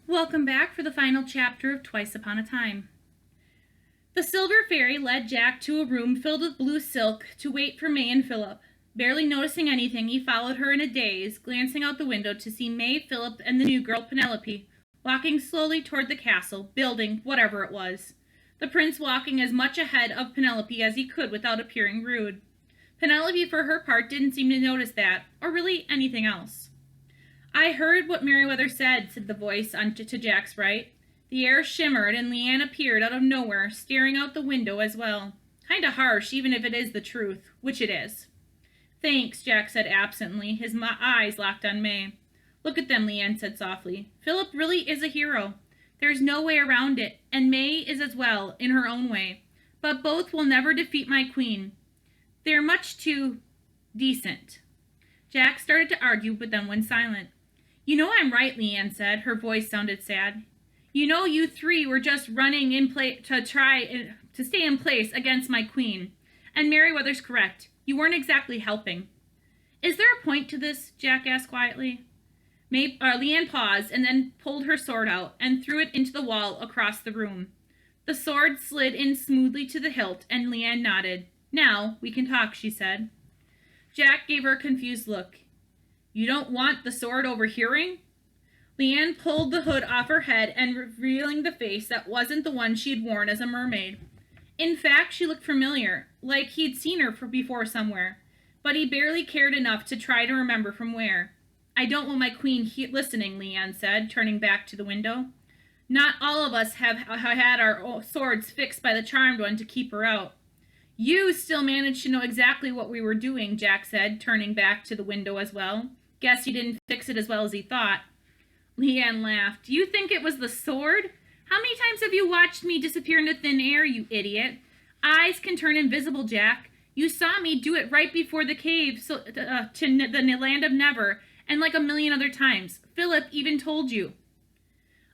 Welcome back for the final chapter of Twice Upon a Time. The Silver Fairy led Jack to a room filled with blue silk to wait for May and Philip. Barely noticing anything, he followed her in a daze, glancing out the window to see May, Philip, and the new girl, Penelope, walking slowly toward the castle, building, whatever it was. The prince walking as much ahead of Penelope as he could without appearing rude. Penelope, for her part, didn't seem to notice that, or really anything else. "I heard what Merriweather said," the voice to Jack's right. The air shimmered, and Leanne appeared out of nowhere, staring out the window as well. Kinda harsh, even if it is the truth, which it is. "Thanks," Jack said absently, his eyes locked on May. "Look at them," Leanne said softly. "Philip really is a hero. There's no way around it, and May is as well, in her own way. But both will never defeat my queen. They're much too decent." Jack started to argue, but then went silent. "You know I'm right," Leanne said. Her voice sounded sad. "You know you three were just running in to try to stay in place against my queen. And Merriweather's correct. You weren't exactly helping." "Is there a point to this?" Jack asked quietly. Leanne paused and then pulled her sword out and threw it into the wall across the room. The sword slid in smoothly to the hilt, and Leanne nodded. "Now we can talk," she said. Jack gave her a confused look. "You don't want the sword overhearing?" Leanne pulled the hood off her head and revealing the face that wasn't the one she had worn as a mermaid. In fact, she looked familiar, like he'd seen her before somewhere, but he barely cared enough to try to remember from where. "I don't want my queen listening," Leanne said, turning back to the window. "Not all of us have had our swords fixed by the Charmed One to keep her out." "You still managed to know exactly what we were doing," Jack said, turning back to the window as well. "Guess you didn't fix it as well as he thought." Leanne laughed. "Do you think it was the sword? How many times have you watched me disappear into thin air, you idiot? Eyes can turn invisible, Jack. You saw me do it right before the cave to the land of Never, and like a million other times. Philip even told you."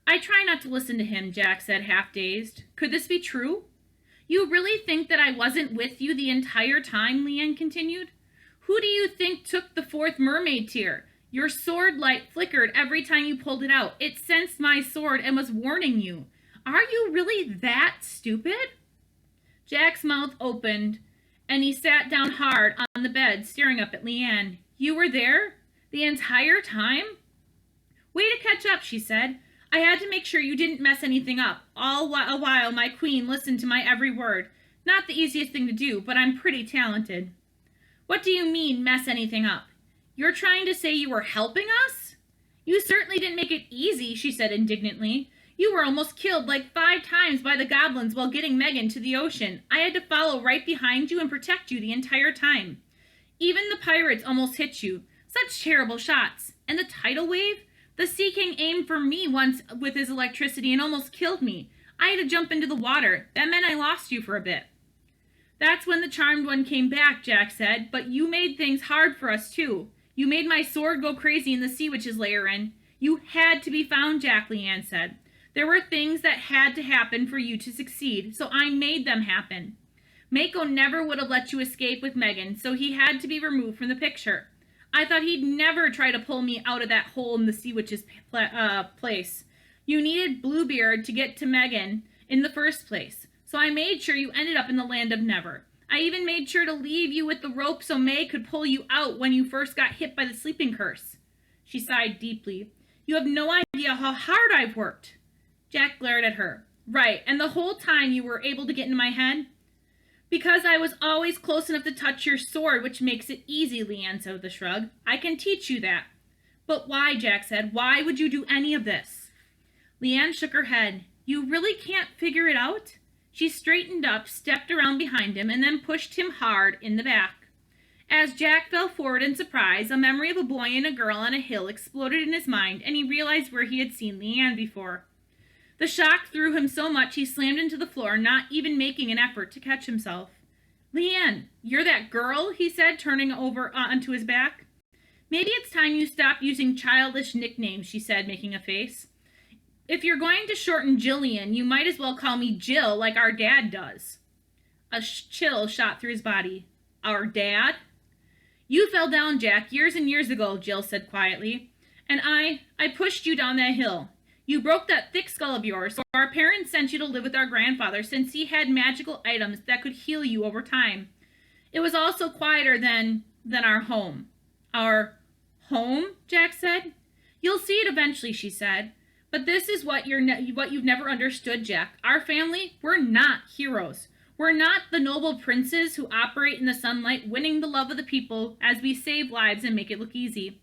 "I try not to listen to him," Jack said, half dazed. "Could this be true?" "You really think that I wasn't with you the entire time?" Leanne continued. "Who do you think took the fourth mermaid tear? Your sword light flickered every time you pulled it out. It sensed my sword and was warning you. Are you really that stupid?" Jack's mouth opened, and he sat down hard on the bed, staring up at Leanne. "You were there? The entire time?" "Way to catch up," she said. "I had to make sure you didn't mess anything up. A while my queen listened to my every word. Not the easiest thing to do, but I'm pretty talented." "What do you mean, mess anything up? You're trying to say you were helping us?" "You certainly didn't make it easy," she said indignantly. "You were almost killed like 5 times by the goblins while getting Megan to the ocean. I had to follow right behind you and protect you the entire time. Even the pirates almost hit you. Such terrible shots. And the tidal wave? The Sea King aimed for me once with his electricity and almost killed me. I had to jump into the water. That meant I lost you for a bit." "That's when the Charmed One came back," Jack said, "but you made things hard for us too. You made my sword go crazy in the sea witch's lair, and you had to be found," Jack, Leanne said. "There were things that had to happen for you to succeed, so I made them happen. Mako never would have let you escape with Megan, so he had to be removed from the picture. I thought he'd never try to pull me out of that hole in the sea witch's place. You needed Bluebeard to get to Megan in the first place, so I made sure you ended up in the land of Never. I even made sure to leave you with the rope so May could pull you out when you first got hit by the sleeping curse." She sighed deeply. "You have no idea how hard I've worked." Jack glared at her. "Right, and the whole time you were able to get into my head?" "Because I was always close enough to touch your sword, which makes it easy," Leanne said with a shrug. "I can teach you that." "But why?" Jack said. "Why would you do any of this?" Leanne shook her head. "You really can't figure it out?" She straightened up, stepped around behind him, and then pushed him hard in the back. As Jack fell forward in surprise, a memory of a boy and a girl on a hill exploded in his mind, and he realized where he had seen Leanne before. The shock threw him so much he slammed into the floor, not even making an effort to catch himself. "Leanne, you're that girl?" he said, turning over onto his back. "Maybe it's time you stopped using childish nicknames," she said, making a face. "If you're going to shorten Jillian, you might as well call me Jill like our dad does." A chill shot through his body. "Our dad?" "You fell down, Jack, years and years ago," Jill said quietly. "And I pushed you down that hill. You broke that thick skull of yours, so our parents sent you to live with our grandfather since he had magical items that could heal you over time. It was also quieter than our home. Our home? Jack said. You'll see it eventually, she said. But this is what you've never understood, Jack. Our family, we're not heroes. We're not the noble princes who operate in the sunlight, winning the love of the people as we save lives and make it look easy.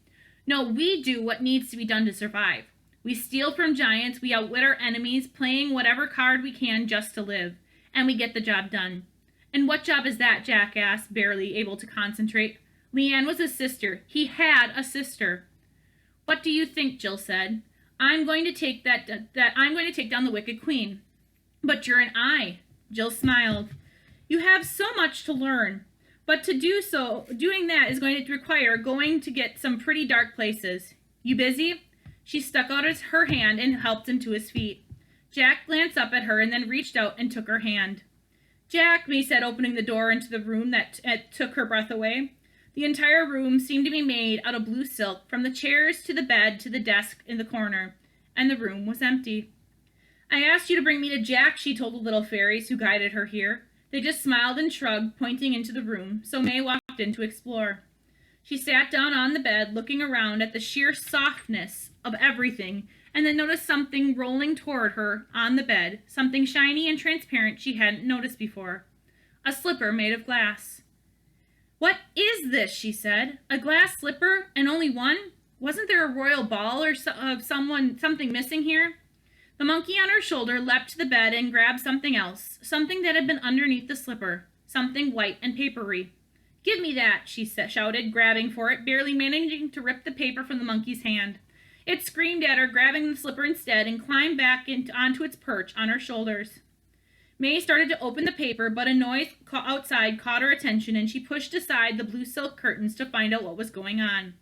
No, we do what needs to be done to survive. We steal from giants, we outwit our enemies, playing whatever card we can just to live. And we get the job done. And what job is that? Jack asked, barely able to concentrate. Leanne was his sister. He had a sister. What do you think? Jill said. I'm going to take down the Wicked Queen. But you're an eye. Jill smiled. You have so much to learn. But to do so, doing that is going to require going to get some pretty dark places. You busy? She stuck out her hand and helped him to his feet. Jack glanced up at her and then reached out and took her hand. Jack, May said, opening the door into the room that took her breath away. The entire room seemed to be made out of blue silk, from the chairs to the bed to the desk in the corner, and the room was empty. I asked you to bring me to Jack, she told the little fairies who guided her here. They just smiled and shrugged, pointing into the room, so May walked in to explore. She sat down on the bed, looking around at the sheer softness of everything, and then noticed something rolling toward her on the bed, something shiny and transparent she hadn't noticed before. A slipper made of glass. What is this? She said. A glass slipper, and only one? Wasn't there a royal ball or something missing here? The monkey on her shoulder leapt to the bed and grabbed something else, something that had been underneath the slipper, something white and papery. Give me that, she shouted, grabbing for it, barely managing to rip the paper from the monkey's hand. It screamed at her, grabbing the slipper instead, and climbed back onto its perch on her shoulders. May started to open the paper, but a noise outside caught her attention, and she pushed aside the blue silk curtains to find out what was going on.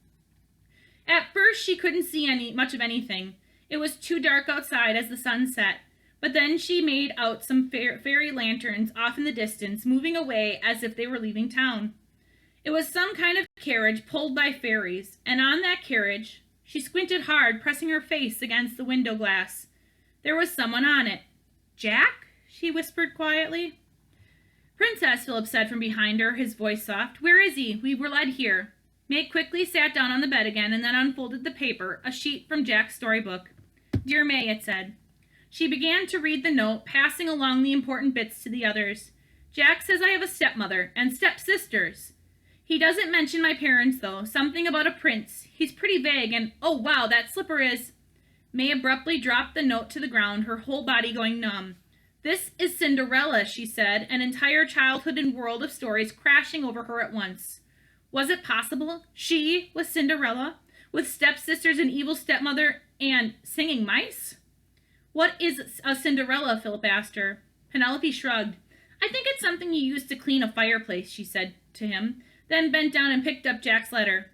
At first, she couldn't see much of anything. It was too dark outside as the sun set, but then she made out some fairy lanterns off in the distance, moving away as if they were leaving town. It was some kind of carriage pulled by fairies, and on that carriage, she squinted hard, pressing her face against the window glass. There was someone on it. Jack? She whispered quietly. Princess, Philip said from behind her, his voice soft. Where is he? We were led here. May quickly sat down on the bed again and then unfolded the paper, a sheet from Jack's storybook. Dear May, it said. She began to read the note, passing along the important bits to the others. Jack says I have a stepmother and stepsisters. He doesn't mention my parents, though. Something about a prince. He's pretty vague, and oh wow, that slipper is... May abruptly dropped the note to the ground, her whole body going numb. This is Cinderella, she said, an entire childhood and world of stories crashing over her at once. Was it possible? She was Cinderella, with stepsisters and evil stepmother, and singing mice? What is a Cinderella? Philip asked her. Penelope shrugged. I think it's something you use to clean a fireplace, she said to him, then bent down and picked up Jack's letter.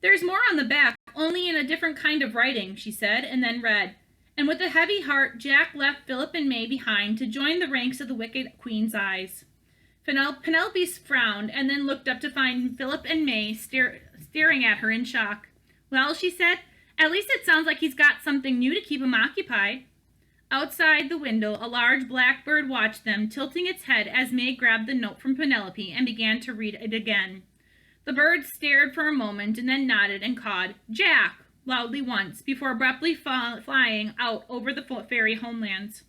There's more on the back, only in a different kind of writing, she said, and then read. And with a heavy heart, Jack left Philip and May behind to join the ranks of the Wicked Queen's eyes. Penelope frowned and then looked up to find Philip and May staring at her in shock. Well, she said, at least it sounds like he's got something new to keep him occupied. Outside the window, a large blackbird watched them, tilting its head as May grabbed the note from Penelope and began to read it again. The bird stared for a moment and then nodded and cawed, Jack! Loudly once, before abruptly flying out over the fairy homelands.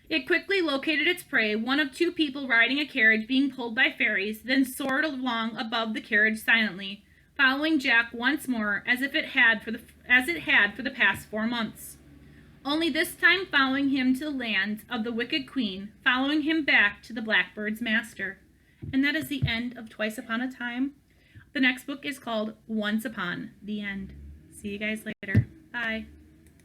It quickly located its prey, one of two people riding a carriage being pulled by fairies, then soared along above the carriage silently, following Jack once more as it had for the past 4 months. Only this time following him to the lands of the Wicked Queen, following him back to the Blackbird's master. And that is the end of Twice Upon a Time. The next book is called Once Upon the End. See you guys later. Bye.